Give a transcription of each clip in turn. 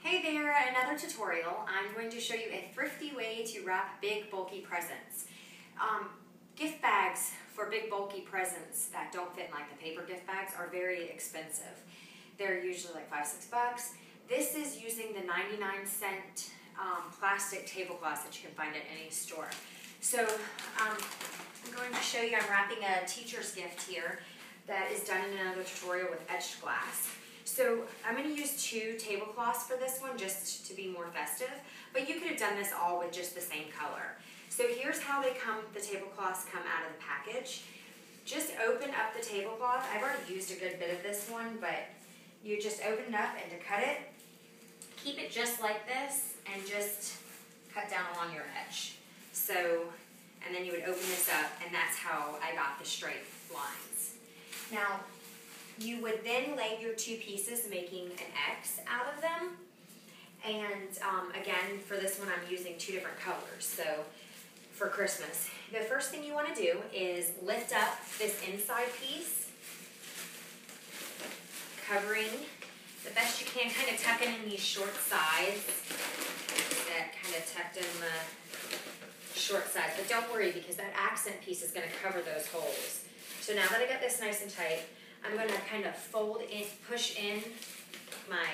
Hey there, another tutorial. I'm going to show you a thrifty way to wrap big bulky presents. Gift bags for big bulky presents that don't fit in like the paper gift bags are very expensive. They're usually like $5-6. This is using the 99-cent plastic tablecloths that you can find at any store. So I'm going to show you, I'm wrapping a teacher's gift here that is done in another tutorial with etched glass. So I'm going to use 2 tablecloths for this one just to be more festive, but you could have done this all with just the same color. So here's how the tablecloths come out of the package. Just open up the tablecloth. I've already used a good bit of this one, but you just open it up, and to cut it, keep it just like this and just cut down along your edge. So, and then you would open this up, and that's how I got the straight lines. Now, you would then lay your 2 pieces, making an X out of them. And again, for this one, I'm using 2 different colors. So for Christmas, the first thing you want to do is lift up this inside piece, covering the best you can, kind of tucking in these short sides. That kind of tucked in the short sides, but don't worry because that accent piece is going to cover those holes. So now that I got this nice and tight, I'm going to kind of fold in, push in my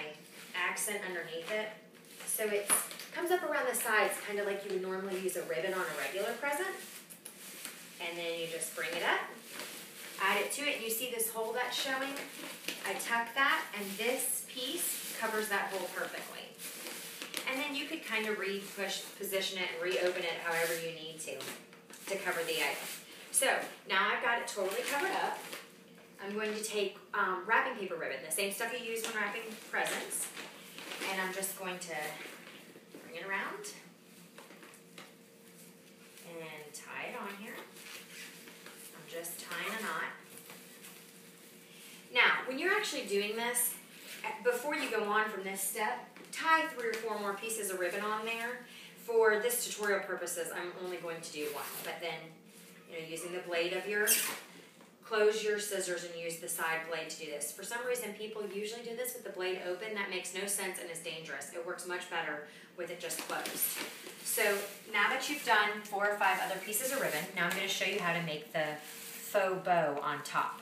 accent underneath it. So it comes up around the sides, kind of like you would normally use a ribbon on a regular present. And then you just bring it up, add it to it, and you see this hole that's showing? I tuck that, and this piece covers that hole perfectly. And then you could kind of position it and reopen it however you need to cover the item. So now I've got it totally covered up. I'm going to take wrapping paper ribbon, the same stuff you use when wrapping presents, and I'm just going to bring it around and tie it on here. I'm just tying a knot. Now, when you're actually doing this, before you go on from this step, tie 3 or 4 more pieces of ribbon on there. For this tutorial purposes, I'm only going to do 1, but then, using the blade of your close your scissors and use the side blade to do this. For some reason, people usually do this with the blade open. That makes no sense and is dangerous. It works much better with it just closed. So now that you've done 4 or 5 other pieces of ribbon, now I'm going to show you how to make the faux bow on top.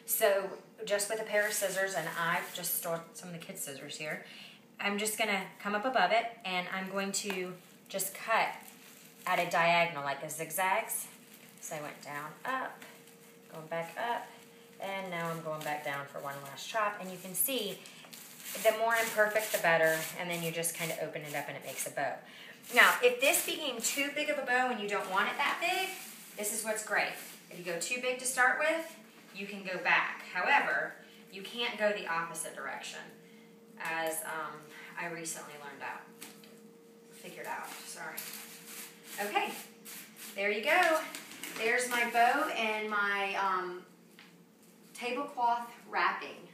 So just with a pair of scissors, and I've just stored some of the kids' scissors here, I'm just going to come up above it, and I'm going to just cut at a diagonal like a zigzags. So I went down, up, going back up, and now I'm going back down for one last chop. And you can see, the more imperfect, the better, and then you just kind of open it up and it makes a bow. Now, if this became too big of a bow and you don't want it that big, this is what's great. If you go too big to start with, you can go back. However, you can't go the opposite direction, as I recently figured out, sorry. Okay, there you go. There's my bow and my tablecloth wrapping.